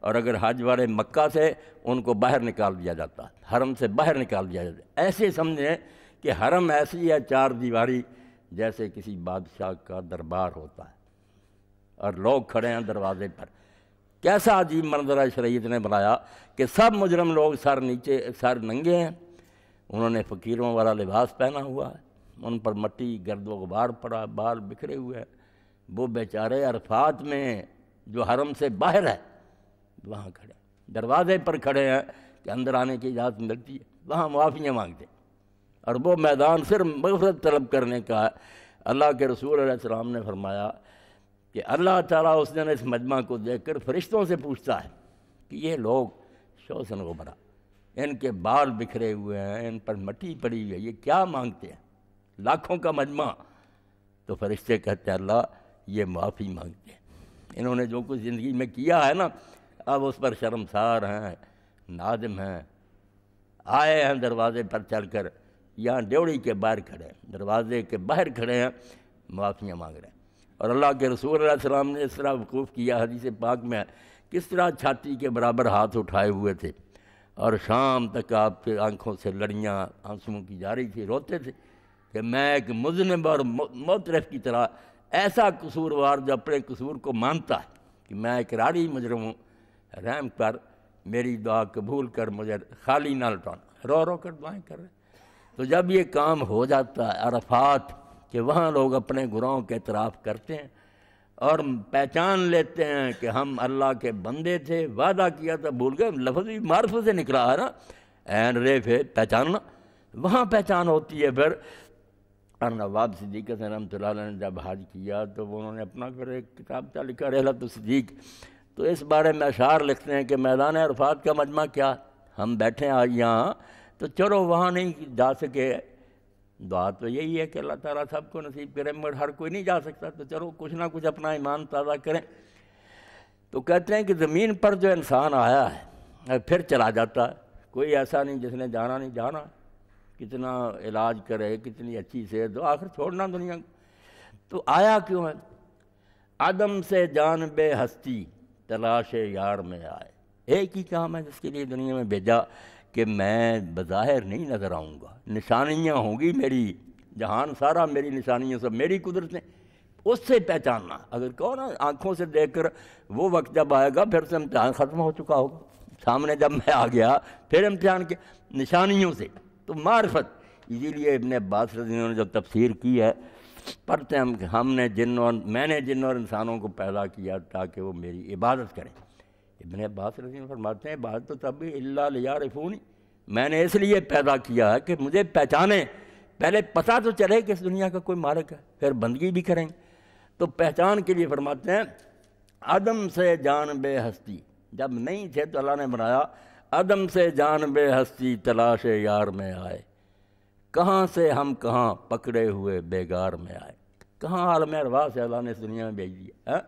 اور اگر حج والے مکہ سے ان کو باہر نکال دیا جاتا ہے، حرم سے باہر نکال دیا جاتا ہے۔ ایسے سمجھیں کہ حرم ایسی ہے چار دیواری جیسے کسی بادشاہ کا دربار ہوتا ہے اور لوگ کھڑے ہیں دروازے پر۔ کیسا عجیب منظر ہے شریعت نے بنایا کہ سب مجرم لوگ سر نیچے، سر ننگے ہیں، انہوں نے فقیروں والا لباس پہنا ہوا ہے، ان پر مٹی گرد و غبار پڑا، بال بکھرے ہوئے ہیں۔ وہ بیچارے عرفات میں جو حرم سے باہر ہے وہاں کھڑے، دروازے پر کھڑے ہیں کہ اندر آنے کی اجازت ملتی ہے، وہاں معافیاں مانگتے ہیں۔ اور وہ میدان صرف مغفرت طلب کرنے کا ہے۔ اللہ کے رسول علیہ السلام نے فرمایا کہ اللہ تعالیٰ اس دن اس مجمع کو دیکھ کر فرشتوں سے پوچھتا ہے کہ یہ لوگ شوثن غبرا، ان کے بال بکھرے ہوئے ہیں، ان پر مٹی پڑی ہوئی ہے، یہ کیا مانگتے ہیں؟ لاکھوں کا مجمع۔ تو فرشتے کہتے ہیں اللہ یہ معافی مانگتے ہیں، انہوں نے جو کچھ زندگی میں کیا ہے نا اب اس پر شرمسار ہیں، نادم ہیں، آئے ہیں دروازے پر چل کر، یہاں ڈیوڑی کے باہر کھڑے ہیں، دروازے کے باہر کھڑے ہیں، معافیاں مانگ رہے ہیں۔ اور اللہ کے رسول علیہ السلام نے اس طرح وقوف کیا، حدیث پاک میں کس طرح چھاتی کے برابر ہاتھ اٹھائے ہوئے تھے اور شام تک آپ کے آنکھوں سے لڑیاں آنسوؤں کی جاری تھی، روتے تھے کہ میں ایک مذنب اور معترف کی طرح، ایسا قصوروار جو اپنے قصور کو مانتا ہے کہ میں اقراری مجرم ہوں، رحم کر، میری دعا قبول کر، مجھے خالی نہ لوٹانا، رو رو کر دعائیں کر رہے ہیں۔ تو جب یہ کام ہو جاتا ہے عرفات کہ وہاں لوگ اپنے گناہوں کے اعتراف کرتے ہیں اور پہچان لیتے ہیں کہ ہم اللہ کے بندے تھے، وعدہ کیا تھا بھول گئے، لفظ بھی معرفت سے نکلا ہے نا، عین ریف ہے پہچاننا، وہاں پہچان ہوتی ہے۔ پھر نواب صدیق رحمۃ اللہ علیہ نے جب حج کیا تو انہوں نے اپنا پھر ایک کتاب لکھا رحلۃ الصدیق، تو اس بارے میں اشعار لکھتے ہیں کہ میدان عرفات کا مجمع کیا، ہم بیٹھے آج یہاں تو چلو وہاں نہیں جا سکے، دعا تو یہی ہے کہ اللہ تعالیٰ سب کو نصیب کرے، مگر ہر کوئی نہیں جا سکتا، تو چلو کچھ نہ کچھ اپنا ایمان تازہ کریں۔ تو کہتے ہیں کہ زمین پر جو انسان آیا ہے پھر چلا جاتا ہے، کوئی ایسا نہیں جس نے جانا نہیں، جانا کتنا علاج کرے، کتنی اچھی صحت ہو، آخر چھوڑنا دنیا کو۔ تو آیا کیوں ہے؟ عدم سے جانب ہستی تلاش یار میں آئے، ایک ہی کام ہے جس کے لیے دنیا میں بھیجا کہ میں بظاہر نہیں نظر آؤں گا، نشانیاں ہوں گی میری، جہان سارا میری نشانیاں، سب میری قدرتیں، اس سے پہچاننا۔ اگر کہو نا آنکھوں سے دیکھ کر، وہ وقت جب آئے گا پھر سے امتحان ختم ہو چکا ہوگا، سامنے جب میں آ گیا پھر امتحان کے نشانیوں سے، تو معرفت۔ اسی لیے ابن عباس رضی اللہ عنہ نے جو تفسیر کی ہے پڑھتے ہیں کہ میں نے جن اور انسانوں کو پیدا کیا تاکہ وہ میری عبادت کریں۔ ابن عباس رضی اللہ عنہ فرماتے ہیں عبادت تو تب بھی الا لیعرفونی، میں نے اس لیے پیدا کیا ہے کہ مجھے پہچانے، پہلے پتہ تو چلے کہ اس دنیا کا کوئی مالک ہے، پھر بندگی بھی کریں گے۔ تو پہچان کے لیے فرماتے ہیں عدم سے جانب ہستی، جب نہیں تھے تو اللہ نے بنایا، عدم سے جانب ہستی تلاش یار میں آئے، کہاں سے ہم کہاں پکڑے ہوئے بیگار میں آئے، کہاں عالم ارواح سے اللہ نے اس دنیا میں بھیج دیا۔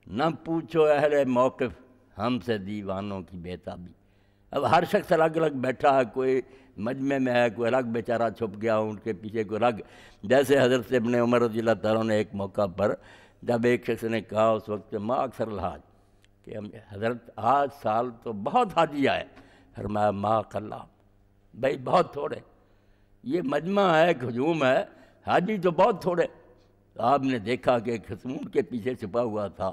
نہ پوچھو اہل موقف ہم سے دیوانوں کی بےتابی۔ اب ہر شخص الگ الگ بیٹھا ہے، کوئی مجمع میں ہے، کوئی الگ بیچارہ چھپ گیا ان کے پیچھے، کوئی الگ، جیسے حضرت ابن عمر رضی اللہ تعالیٰ نے ایک موقع پر جب ایک شخص نے کہا اس وقت ما اکثر الحاج، کہ حضرت آج سال تو بہت حاجی آئے، فرمایا ما قلہ، بھائی بہت تھوڑے، یہ مجمع ہے، ایک ہجوم ہے، حاجی تو بہت تھوڑے۔ آپ نے دیکھا کہ ایک خصمون کے پیچھے چھپا ہوا تھا،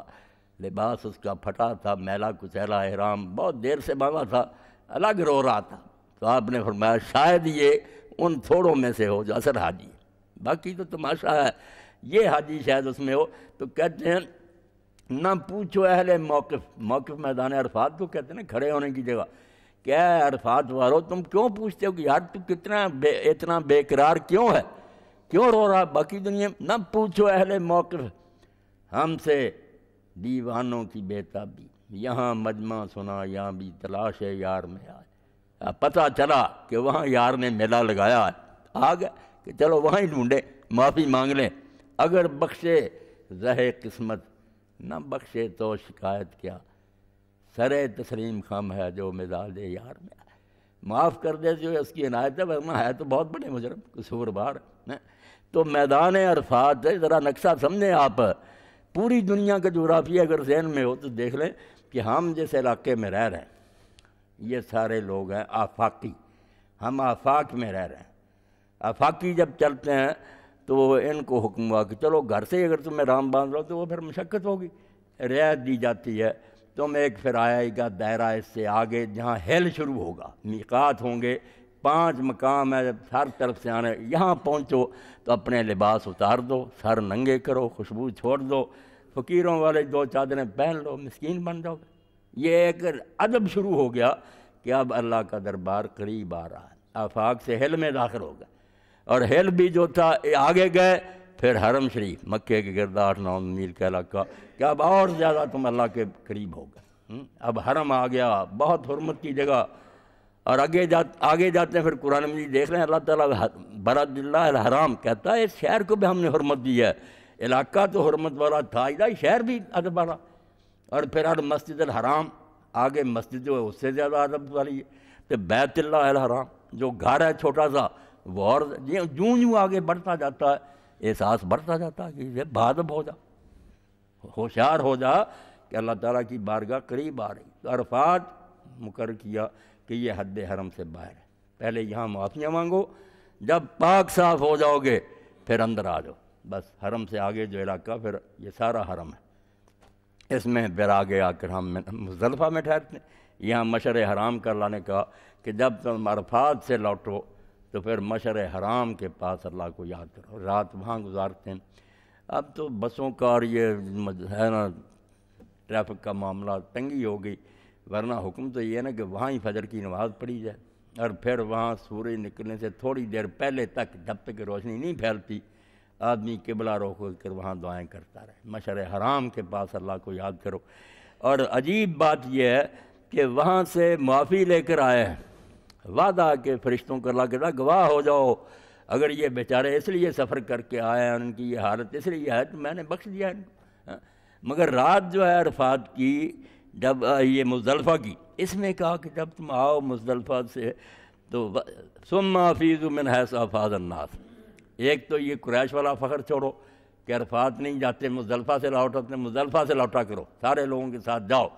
لباس اس کا پھٹا تھا، میلا کچیلا احرام بہت دیر سے باندھا تھا، الگ رو رہا تھا۔ تو آپ نے فرمایا شاید یہ ان تھوڑوں میں سے ہو جو اصل حاجی ہے، باقی تو تماشا ہے، یہ حاجی شاید اس میں ہو۔ تو کہتے ہیں نہ پوچھو اہل موقف، موقف میدان عرفات کو کہتے ہیں نا کھڑے ہونے کی جگہ، کیا ہے عرفات والو تم کیوں پوچھتے ہو کہ یار تو اتنا بے قرار کیوں ہے، کیوں رو رہا باقی دنیا میں؟ نہ پوچھو اہل موقف ہم سے دیوانوں کی بےتابی، یہاں مجمع سنا یہاں بھی تلاش یار میں آئے، پتہ چلا کہ وہاں یار نے میلہ لگایا ہے، آ گئے کہ چلو وہاں ہی ڈھونڈے، معافی مانگ لیں، اگر بخشے رہے قسمت نہ بخشے تو شکایت کیا، سرے تسلیم خم ہے جو مزاج یار میں آئے، معاف کر دے جو اس کی عنایت ہے، ورنہ ہے تو بہت بڑے مجرم قصور بار۔ تو میدان عرفات ہے، ذرا نقشہ سمجھیں آپ، پوری دنیا کا جغرافیہ اگر ذہن میں ہو تو دیکھ لیں کہ ہم جس علاقے میں رہ رہے ہیں یہ سارے لوگ ہیں آفاقی، ہم آفاق میں رہ رہے ہیں۔ آفاقی جب چلتے ہیں تو ان کو حکم ہوا کہ چلو گھر سے اگر تمہیں رام باندھ لو تو وہ پھر مشقت ہوگی، رعایت دی جاتی ہے، تم ایک پھر آئے گا دائرہ اس سے آگے جہاں ہل شروع ہوگا، میقات ہوں گے، 5 مقام ہے، ہر طرف سے آنے، یہاں پہنچو تو اپنے لباس اتار دو، سر ننگے کرو، خوشبو چھوڑ دو، فقیروں والے 2 چادریں پہن لو، مسکین بن جاؤ گے۔ یہ ایک ادب شروع ہو گیا کہ اب اللہ کا دربار قریب آ رہا ہے، آفاق سے ہل میں داخل ہو گئے، اور ہل بھی جو تھا آگے گئے، پھر حرم شریف مکے کے گرد 8-9 میل کا علاقہ، کہ اب اور زیادہ تم اللہ کے قریب ہو گئے، اب حرم آ گیا، بہت حرمت کی جگہ۔ اور آگے جاتے ہیں پھر قرآن مجید دیکھ رہے ہیں، اللہ تعالیٰ برد اللہ الحرام کہتا ہے، اس شہر کو بھی ہم نے حرمت دی ہے، علاقہ تو حرمت والا تھا ہی، شہر بھی ادب والا۔ اور پھر مسجد الحرام آگے مسجد جو ہے اس سے زیادہ ادب والی ہے، تو بیت اللہ الحرام جو گھر ہے چھوٹا سا، وہ اور جوں آگے بڑھتا جاتا ہے احساس بڑھتا جاتا ہے کہ یہ بادب ہو جا، ہوشیار ہو جا کہ اللہ تعالیٰ کی بارگاہ قریب آ رہی۔ تو عرفات مقرر کیا کہ یہ حد حرم سے باہر ہے، پہلے یہاں معافیاں مانگو، جب پاک صاف ہو جاؤ گے پھر اندر آ جاؤ، بس حرم سے آگے جو علاقہ پھر یہ سارا حرم ہے۔ اس میں پھر آگے آ کر ہم مزدلفہ میں ٹھہرتے ہیں۔ یہاں مشعر حرام کا اللہ نے کہا کہ جب تم عرفات سے لوٹو تو پھر مشعر حرام کے پاس اللہ کو یاد کرو، رات وہاں گزارتے ہیں۔ اب تو بسوں کا اور یہ ہے نا ٹریفک کا معاملہ تنگی ہو گئی، ورنہ حکم تو یہ ہے نا کہ وہاں ہی فجر کی نماز پڑھی جائے، اور پھر وہاں سورج نکلنے سے تھوڑی دیر پہلے تک جب تک روشنی نہیں پھیلتی آدمی قبلہ رخ ہو کر وہاں دعائیں کرتا رہے، مشعر حرام کے پاس اللہ کو یاد کرو۔ اور عجیب بات یہ ہے کہ وہاں سے معافی لے کر آئے ہیں، وعدہ کہ فرشتوں کو اللہ کہتا گواہ ہو جاؤ، اگر یہ بیچارے اس لیے سفر کر کے آئے ہیں، ان کی یہ حالت اس لیے ہے تو میں نے بخش دیا ہے۔ مگر رات جو ہے عرفات کی، جب یہ مزدلفہ کی، اس میں کہا کہ جب تم آؤ مزدلفہ سے تو ثم افیضوا من حیث افاض الناس، ایک تو یہ قریش والا فخر چھوڑو کہ عرفات نہیں جاتے، مزدلفہ سے لوٹتے، مزدلفہ سے لوٹا کرو، سارے لوگوں کے ساتھ جاؤ۔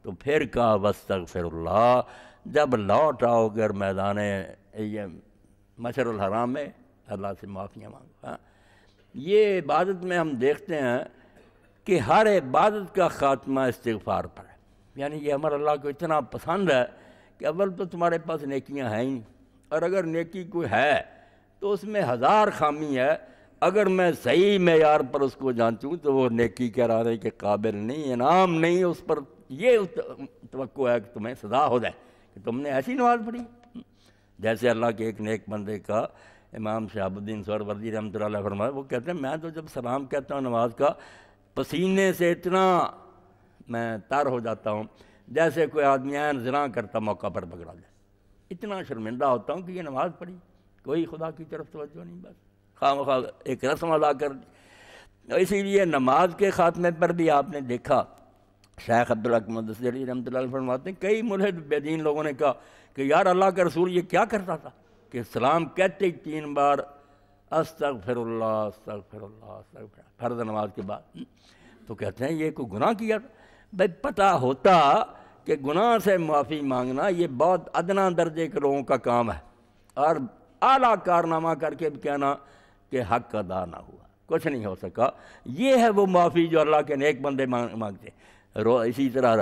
تو پھر کہا واستغفر اللہ، جب لوٹ آؤ گے میدان یہ مشعر الحرام میں اللہ سے معافیاں مانگو۔ یہ عبادت میں ہم دیکھتے ہیں کہ ہر عبادت کا خاتمہ استغفار پر ہے، یعنی یہ عمل اللہ کو اتنا پسند ہے کہ اول تو تمہارے پاس نیکیاں ہیں ہی، اور اگر نیکی کوئی ہے تو اس میں 1000 خامی ہے، اگر میں صحیح معیار پر اس کو جانچوں تو وہ نیکی قرار کے قابل نہیں، انعام نہیں، اس پر یہ توقع ہے کہ تمہیں سزا ہو جائے کہ تم نے ایسی نماز پڑھی۔ جیسے اللہ کے ایک نیک بندے کا امام شہاب الدین سہروردی رحمۃ اللہ علیہ فرمایا، وہ کہتے ہیں میں تو جب سلام کہتا ہوں نماز کا پسینے سے اتنا میں تر ہو جاتا ہوں جیسے کوئی آدمی عین زنا کرتا موقع پر پکڑا جائے، اتنا شرمندہ ہوتا ہوں کہ یہ نماز پڑھی، کوئی خدا کی طرف توجہ نہیں، بس خواہ مخواہ ایک رسم ادا کر دی۔ اسی لیے نماز کے خاتمے پر بھی آپ نے دیکھا شیخ عبدالحق مدثر علی رحمۃ اللہ علیہ فرماتے ہیں کئی ملحد بے دین لوگوں نے کہا کہ یار اللہ کا رسول یہ کیا کرتا تھا کہ سلام کہتے ہی 3 بار استغفر اللہ استغفر اللہ استغفر اللہ، فرض نماز کے بعد۔ تو کہتے ہیں یہ کوئی گناہ کیا تھا؟ بھائی پتہ ہوتا کہ گناہ سے معافی مانگنا یہ بہت ادنا درجے کے لوگوں کا کام ہے، اور اعلیٰ کارنامہ کر کے بھی کہنا کہ حق ادا نہ ہوا، کچھ نہیں ہو سکا، یہ ہے وہ معافی جو اللہ کے نیک بندے مانگتے ہیں۔ اسی طرح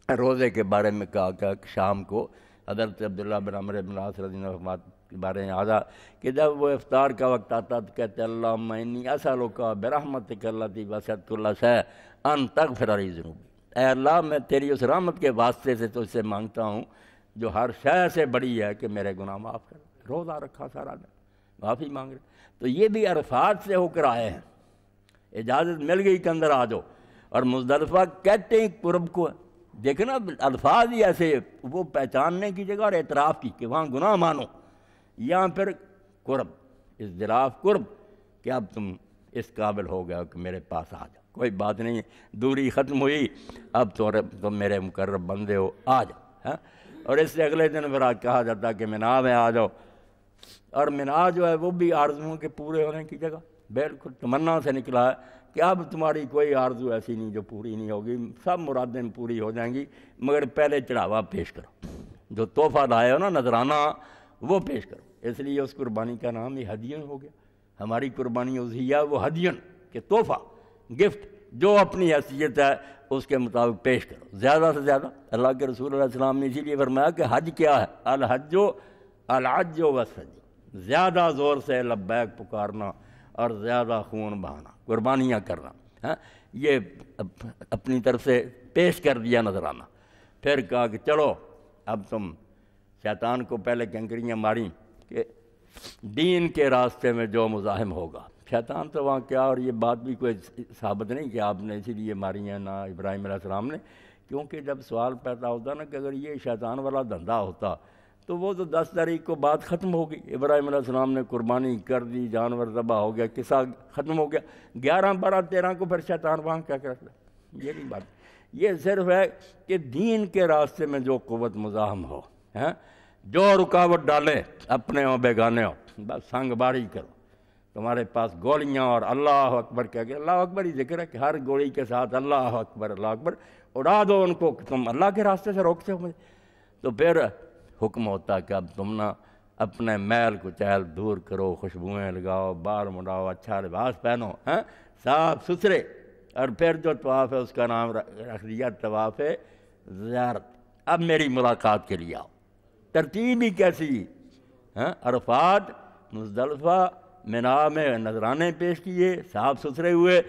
روزے کے بارے میں کہا کہ شام کو حضرت عبداللہ بن عمرو بن العاص رضی اللہ عنہ کے بارے میں آدھا کہ جب وہ افطار کا وقت آتا تو کہتے اللہم انی اسألک برحمتک التی وسعت کل شیء ان تغفر لی ذنوبی، اے اللہ میں تیری اس رحمت کے واسطے سے تجھ سے مانگتا ہوں جو ہر شے سے بڑی ہے کہ میرے گناہ معاف کر۔ روزہ رکھا سارا دن، معافی مانگ رہے، تو یہ بھی عرفات سے ہو کر آئے ہیں، اجازت مل گئی کہ اندر آ جاؤ۔ اور مزدلفہ کہتے ہیں قرب کو، دیکھنا الفاظ ہی ایسے وہ پہچاننے کی جگہ اور اعتراف کی کہ وہاں گناہ مانو، یہاں پھر قرب اضطراف قرب کہ اب تم اس قابل ہو گیا کہ میرے پاس آ جاؤ، کوئی بات نہیں، دوری ختم ہوئی، اب تو تم میرے مقرب بندے ہو، آ جاؤ۔ اور اس سے اگلے دن پھر کہا جاتا کہ مینا میں آ جاؤ، اور مینا جو ہے وہ بھی آرزوؤں کے پورے ہونے کی جگہ، بالکل تمنا سے نکلا ہے کہ اب تمہاری کوئی آرزو ایسی نہیں جو پوری نہیں ہوگی، سب مرادیں پوری ہو جائیں گی، مگر پہلے چڑھاوا پیش کرو، جو تحفہ لائے ہو نا نذرانہ وہ پیش کرو۔ اس لیے اس قربانی کا نام ہی ہدیہ ہو گیا۔ ہماری قربانی اضحیہ وہ ہدیہ کہ تحفہ، گفٹ، جو اپنی حیثیت ہے اس کے مطابق پیش کرو زیادہ سے زیادہ۔ اللہ کے رسول علیہ السلام نے اسی لیے فرمایا کہ حج کیا ہے؟ الحج العج والسعی، زیادہ زور سے لبیک پکارنا اور زیادہ خون بہانا، قربانیاں کرنا، یہ اپنی طرف سے پیش کر دیا نذرانہ۔ پھر کہا کہ چلو اب تم شیطان کو پہلے کنکریاں ماری کہ دین کے راستے میں جو مزاحم ہوگا، شیطان تو وہاں کیا، اور یہ بات بھی کوئی ثابت نہیں کہ آپ نے اسی لیے ماری ہیں نہ ابراہیم علیہ السلام نے، کیونکہ جب سوال پیدا ہوتا نا کہ اگر یہ شیطان والا دھندا ہوتا تو وہ تو 10 تاریخ کو بات ختم ہوگی، ابراہیم علیہ السلام نے قربانی کر دی، جانور ذبح ہو گیا، قصہ ختم ہو گیا، 11 12 13 کو پھر شیطان وہاں کیا کرتا ہے؟ یہ نہیں بات، یہ صرف ہے کہ دین کے راستے میں جو قوت مزاحم ہو، جو رکاوٹ ڈالے، اپنے ہو بیگانے ہو، بس سنگ باری کرو۔ تمہارے پاس گولیاں اور اللہ اکبر کہہ کے، اللہ اکبر ہی ذکر ہے کہ ہر گولی کے ساتھ اللہ اکبر اللہ اکبر، اڑا دو ان کو، تم اللہ کے راستے سے روکتے ہو مجھے۔ تو پھر حکم ہوتا کہ اب تم نہ اپنے میل کو چہل دور کرو، خوشبوئیں لگاؤ، بال مڈاؤ، اچھا لباس پہنو، صاف ستھرے، اور پھر جو طواف ہے اس کا نام رکھ دیا طواف زیارت۔ اب میری ملاقات کے لیے آؤ۔ ترتیب ہی کیسی، عرفات، مزدلفہ، مینا میں نذرانے پیش کیے، صاف ستھرے ہوئے،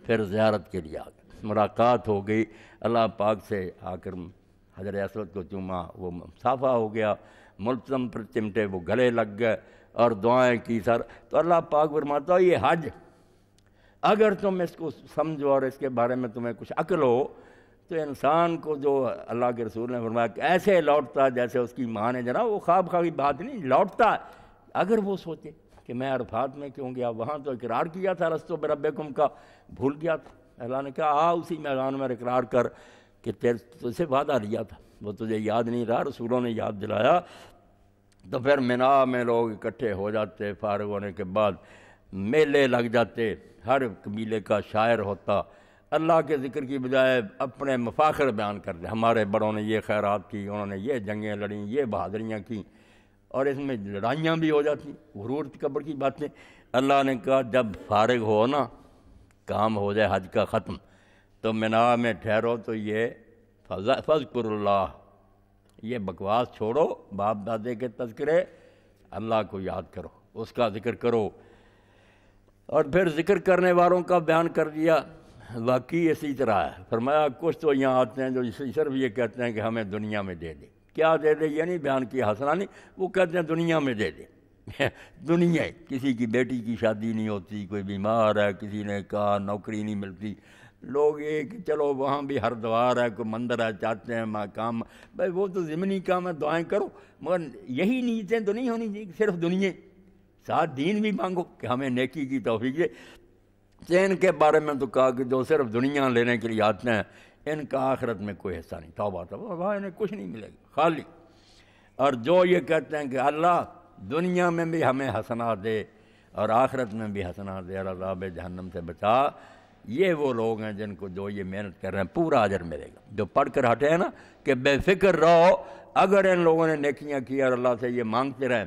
پھر زیارت کے لیے آ گئے، ملاقات ہو گئی، اللہ پاک سے آ کر حجر اسود کو چوما، وہ صافہ ہو گیا، ملتزم پر چمٹے، وہ گلے لگ گئے اور دعائیں کی سر۔ تو اللہ پاک فرماتا ہے یہ حج، اگر تم اس کو سمجھو اور اس کے بارے میں تمہیں کچھ عقل ہو تو انسان کو، جو اللہ کے رسول نے فرمایا کہ ایسے لوٹتا جیسے اس کی ماں نے، جناب وہ خواب خواہی بات نہیں، لوٹتا اگر وہ سوچے کہ میں عرفات میں کیوں گیا، وہاں تو اقرار کیا تھا لستو بربکم کا، بھول گیا تھا۔ اللہ نے کہا اسی میدان میں اقرار کر کہ تجھ سے وعدہ لیا تھا، وہ تجھے یاد نہیں رہا، رسولوں نے یاد دلایا۔ تو پھر مینا میں لوگ اکٹھے ہو جاتے، فارغ ہونے کے بعد میلے لگ جاتے، ہر قبیلے کا شاعر ہوتا، اللہ کے ذکر کی بجائے اپنے مفاخر بیان کرتے، ہمارے بڑوں نے یہ خیرات کی، انہوں نے یہ جنگیں لڑیں، یہ بہادریاں کیں، اور اس میں لڑائیاں بھی ہو جاتی، غرور تکبر کی باتیں۔ اللہ نے کہا جب فارغ ہو نا، کام ہو جائے حج کا ختم، تو مینا میں ٹھہرو تو یہ فذکر اللہ، یہ بکواس چھوڑو، باپ دادے کے تذکرے، اللہ کو یاد کرو، اس کا ذکر کرو۔ اور پھر ذکر کرنے والوں کا بیان کر دیا، واقعی اسی طرح ہے۔ فرمایا کچھ تو یہاں آتے ہیں جو صرف یہ کہتے ہیں کہ ہمیں دنیا میں دے دے، کیا دے دے یہ نہیں بیان کیا حسنانی، وہ کہتے ہیں دنیا میں دے دے، دنیا، کسی کی بیٹی کی شادی نہیں ہوتی، کوئی بیمار ہے، کسی نے کہا نوکری نہیں ملتی، لوگ یہ کہ چلو وہاں بھی ہر دوار ہے، کوئی مندر ہے، چاہتے ہیں کام، بھائی وہ تو ضمنی کام ہے، دعائیں کرو، مگر یہی نیتیں تو نہیں ہونی چاہیے صرف دنیا، ساتھ دین بھی مانگو کہ ہمیں نیکی کی توفیق دے۔ ان کے بارے میں تو کہا کہ جو صرف دنیا لینے کے لیے آتے ہیں ان کا آخرت میں کوئی حصہ نہیں، توبہ توبہ، وہاں انہیں کچھ نہیں ملے گا، خالی۔ اور جو یہ کہتے ہیں کہ اللہ دنیا میں بھی ہمیں حسنات دے اور آخرت میں بھی حسنات دے اور عذاب جہنم سے بچا، یہ وہ لوگ ہیں جن کو جو یہ محنت کر رہے ہیں پورا اجر ملے گا۔ جو پڑھ کر ہٹے ہیں نا کہ بے فکر رہو، اگر ان لوگوں نے نیکیاں کی اور اللہ سے یہ مانگتے رہیں،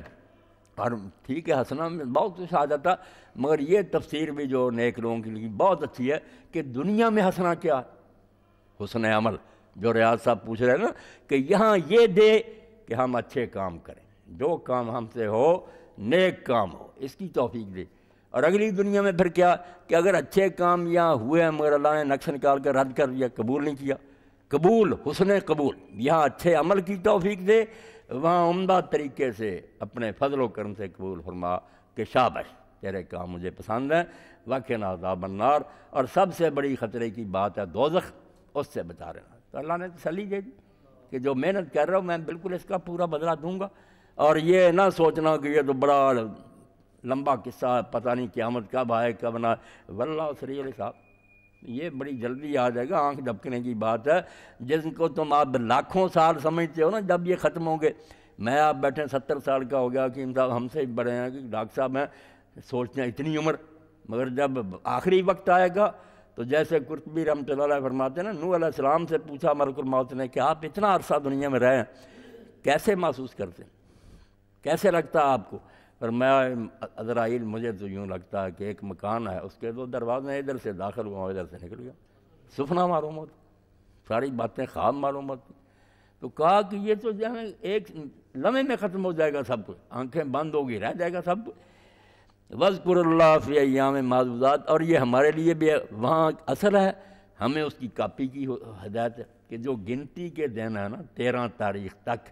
اور ٹھیک ہے حسنہ میں بہت کچھ آ جاتا، مگر یہ تفسیر بھی جو نیک لوگوں کے لیے بہت اچھی ہے کہ دنیا میں حسنہ کیا ہے؟ حسن عمل، جو ریاض صاحب پوچھ رہے ہیں نا کہ یہاں یہ دے کہ ہم اچھے کام کریں، جو کام ہم سے ہو نیک کام ہو، اس کی توفیق دے۔ اور اگلی دنیا میں پھر کیا کہ اگر اچھے کام یہاں ہوئے ہیں مگر اللہ نے نقش نکال کر رد کر دیا، قبول نہیں کیا، قبول، حسن قبول، یہاں اچھے عمل کی توفیق دے، وہاں عمدہ طریقے سے اپنے فضل و کرم سے قبول فرما کہ شاباش تیرے کام مجھے پسند ہیں، وقنا عذاب النار، اور سب سے بڑی خطرے کی بات ہے دوزخ، اس سے بچا رہنا۔ تو اللہ نے تسلی دے دی کہ جو محنت کر رہا ہوں میں بالکل اس کا پورا بدلہ دوں گا، اور یہ نہ سوچنا کہ یہ تو بڑا لمبا قصہ ہے، پتہ نہیں قیامت کب آئے کب نہ، واللہ سریع الحساب، یہ بڑی جلدی آ جائے گا، آنکھ جھپکنے کی بات ہے۔ جس کو تم آپ لاکھوں سال سمجھتے ہو نا، جب یہ ختم ہوں گے، میں آپ بیٹھے 70 سال کا ہو گیا کہ صاحب ہم سے بڑے ہیں کہ ڈاکٹر صاحب ہیں، سوچتے ہیں اتنی عمر، مگر جب آخری وقت آئے گا تو جیسے قرطبی رحمۃ اللہ علیہ فرماتے ہیں نا، نوح علیہ السلام سے پوچھا ملک الموت نے کہ آپ اتنا عرصہ دنیا میں رہے ہیں، کیسے محسوس کرتے ہیں، کیسے لگتا ہے آپ کو؟ فرمایا عزرائیل مجھے تو یوں لگتا ہے کہ ایک مکان ہے، اس کے 2 دروازے، ادھر سے داخل ہوا ادھر سے نکل گیا، سپنا معلوم ہوتا، ساری باتیں خواب معلوم ہوتی۔ تو کہا کہ یہ تو جو ہے ایک لمحے میں ختم ہو جائے گا سب کچھ، آنکھیں بند ہوگی رہ جائے گا سب کچھ۔ وَاذْكُرُوا اللَّهَ فِي أَيَّامٍ مَّعْدُودَاتٍ، اور یہ ہمارے لیے بھی وہاں اصل ہے، ہمیں اس کی کاپی کی ہدایت ہے کہ جو گنتی کے دن ہے نا 13 تاریخ تک،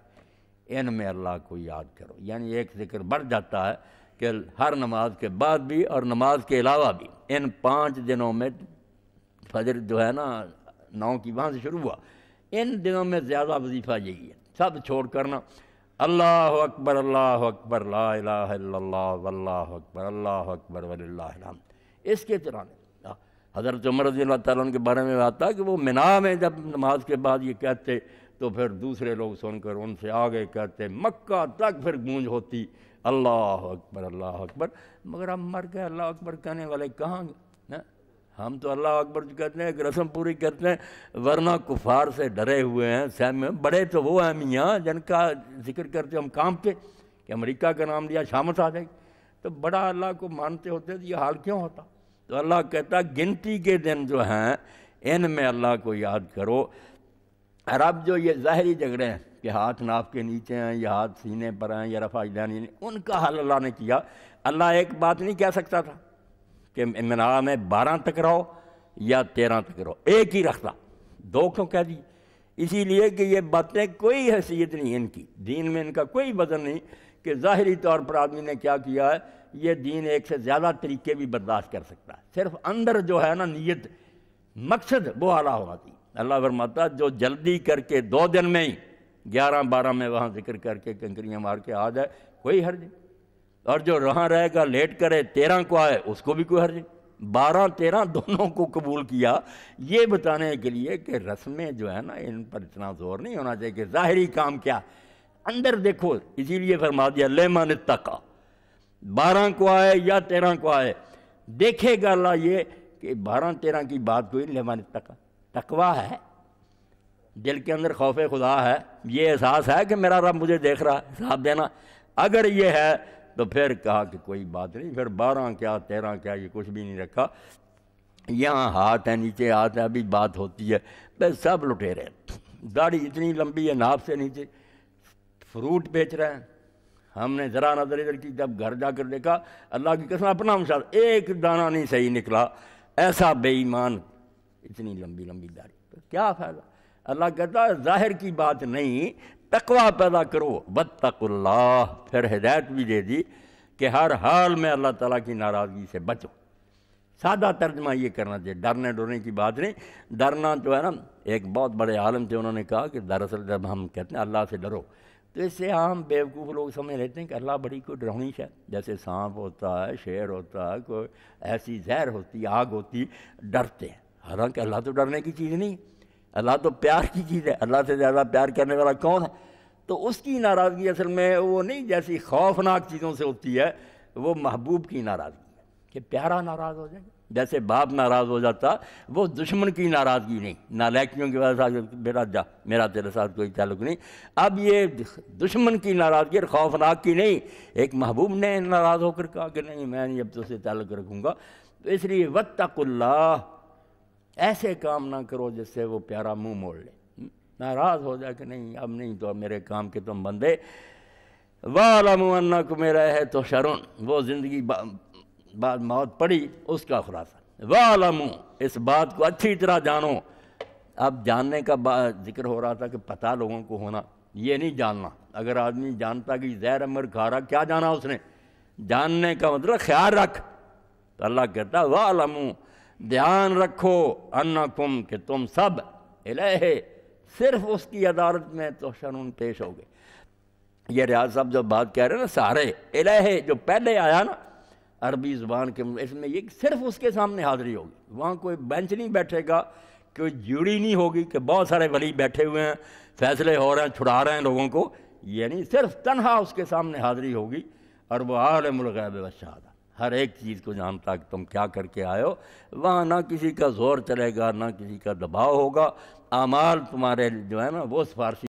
ان میں اللہ کو یاد کرو۔ یعنی ایک ذکر بڑھ جاتا ہے کہ ہر نماز کے بعد بھی اور نماز کے علاوہ بھی ان 5 دنوں میں، فجر جو ہے نا 9 کی وہاں سے شروع ہوا، ان دنوں میں زیادہ وظیفہ یہی ہے، سب چھوڑ کرنا اللہ اکبر لا الہ الا اللہ واللہ اکبر وللہ الحمد، اس کے چلانے۔ حضرت عمر رضی اللہ تعالیٰ عنہ کے بارے میں آتا ہے کہ وہ منا میں جب نماز کے بعد یہ کہتے تو پھر دوسرے لوگ سن کر ان سے آگے کہتے، مکہ تک پھر گونج ہوتی اللہ اکبر، مگر ہم مر گئے اللہ اکبر کہنے والے کہاں گے؟ ہم تو اللہ اکبر جو کہتے ہیں ایک رسم پوری کرتے ہیں، ورنہ کفار سے ڈرے ہوئے ہیں، سہم بڑے تو وہ ہیں میاں جن کا ذکر کرتے ہم کانپتے کہ امریکہ کا نام لیا شامت آ جائے گی، تو بڑا اللہ کو مانتے ہوتے تو یہ حال کیوں ہوتا؟ تو اللہ کہتا گنتی کے دن جو ہیں ان میں اللہ کو یاد کرو۔ اور اب جو یہ ظاہری جھگڑے ہیں کہ ہاتھ ناف کے نیچے ہیں یا ہاتھ سینے پر ہیں یا رفع یدین نہیں، ان کا حل اللہ نے کیا۔ اللہ ایک بات نہیں کہہ سکتا تھا کہ منا میں 12 تک رہو یا 13 تک رہو، ایک ہی رکھتا، 2 کیوں کہہ دی؟ اسی لیے کہ یہ باتیں کوئی حیثیت نہیں ان کی، دین میں ان کا کوئی وزن نہیں کہ ظاہری طور پر آدمی نے کیا کیا ہے، یہ دین ایک سے زیادہ طریقے بھی برداشت کر سکتا ہے، صرف اندر جو ہے نا نیت مقصد وہ اعلیٰ ہونا چاہیے۔ اللہ فرماتا جو جلدی کر کے 2 دن میں ہی 11-12 میں وہاں ذکر کر کے کنکریاں مار کے آ جائے کوئی حرج نہیں، اور جو رہاں رہے گا لیٹ کرے 13 کو آئے اس کو بھی کوئی حرج نہیں۔ 12-13 دونوں کو قبول کیا، یہ بتانے کے لیے کہ رسمیں جو ہے نا ان پر اتنا زور نہیں ہونا چاہیے کہ ظاہری کام کیا اندر دیکھو، اسی لیے فرما دیا لمن اتقی، 12 کو آئے یا 13 کو آئے دیکھے گا اللہ یہ کہ 12-13 کی بات کوئی لمن اتقی، تقوی ہے، دل کے اندر خوف خدا ہے، یہ احساس ہے کہ میرا رب مجھے دیکھ رہا ہے، حساب دینا، اگر یہ ہے تو پھر کہا کہ کوئی بات نہیں، پھر 12 کیا 13 کیا یہ کچھ بھی نہیں رکھا، یہاں ہاتھ ہے نیچے ہاتھ ہے، ابھی بات ہوتی ہے بس سب لٹیرے، داڑھی اتنی لمبی ہے ناف سے نیچے، فروٹ بیچ رہے ہیں، ہم نے ذرا نظر ادھر کی، جب گھر جا کر دیکھا اللہ کی قسم اپنا مشاہدہ ایک دانہ نہیں صحیح نکلا، ایسا بے ایمان، اتنی لمبی لمبی داڑھی، تو کیا فائدہ؟ اللہ کہتا ہے ظاہر کی بات نہیں، تقویٰ پیدا کرو، واتقوا اللہ، پھر ہدایت بھی دے دی کہ ہر حال میں اللہ تعالیٰ کی ناراضگی سے بچو۔ سادہ ترجمہ یہ کرنا چاہیے، ڈرنے ڈرنے کی بات نہیں، ڈرنا جو ہے نا، ایک بہت بڑے عالم تھے انہوں نے کہا کہ دراصل جب ہم کہتے ہیں اللہ سے ڈرو تو اس سے عام بیوقوف لوگ سمجھ لیتے ہیں کہ اللہ بڑی کوئی ڈراؤنی ہے، جیسے سانپ ہوتا ہے، شیر ہوتا ہے، کوئی ایسی زہر ہوتی آگ ہوتی، ڈرتے ہیں، حالانکہ اللہ تو ڈرنے کی چیز نہیں، اللہ تو پیار کی چیز ہے، اللہ سے زیادہ پیار کرنے والا کون ہے؟ تو اس کی ناراضگی اصل میں وہ نہیں جیسی خوفناک چیزوں سے ہوتی ہے، وہ محبوب کی ناراضگی ہے کہ پیارا ناراض ہو جائے، جیسے باپ ناراض ہو جاتا، وہ دشمن کی ناراضگی نہیں، نالیکیوں کی وجہ سے بیٹا جا میرا تیرے ساتھ کوئی تعلق نہیں، اب یہ دشمن کی ناراضگی اور خوفناک کی نہیں، ایک محبوب نے ناراض ہو کر کہا کہ نہیں میں نہیں اب تو سے تعلق رکھوں گا، تو اس لیے واتقوا اللہ، ایسے کام نہ کرو جس سے وہ پیارا منہ موڑ لے، ناراض ہو جائے کہ نہیں اب نہیں تو میرے کام کے تم بندے، وَاعْلَمُوا أَنَّكُمْ إِلَيْهِ تُحْشَرُونَ، وہ زندگی بعد موت پڑی اس کا خلاصہ، وَاعْلَمُوا، اس بات کو اچھی طرح جانو۔ اب جاننے کا ذکر ہو رہا تھا کہ پتہ لوگوں کو ہونا، یہ نہیں جاننا، اگر آدمی جانتا کہ زہر امر کھا رہا، کیا جانا اس نے؟ جاننے کا مطلب خیال رکھ، تو اللہ کہتا ہے وَاعْلَمُوا، دھیان رکھو، انکم، کہ تم سب، الہ، صرف اس کی عدالت میں تحشرون، پیش ہوگے۔ یہ ریاض صاحب جو بات کہہ رہے ہیں نا، سارے الہ جو پہلے آیا نا عربی زبان کے، اس میں یہ صرف اس کے سامنے حاضری ہوگی، وہاں کوئی بینچ نہیں بیٹھے گا، کوئی جیوڑی نہیں ہوگی کہ بہت سارے ولی بیٹھے ہوئے ہیں، فیصلے ہو رہے ہیں، چھڑا رہے ہیں لوگوں کو، یہ نہیں، صرف تنہا اس کے سامنے حاضری ہوگی، اور وہ عالم الغیب والشہادہ، ہر ایک چیز کو جانتا کہ تم کیا کر کے آئے ہو۔ وہاں نہ کسی کا زور چلے گا، نہ کسی کا دباؤ ہوگا، اعمال تمہارے جو ہے نا وہ سفارشی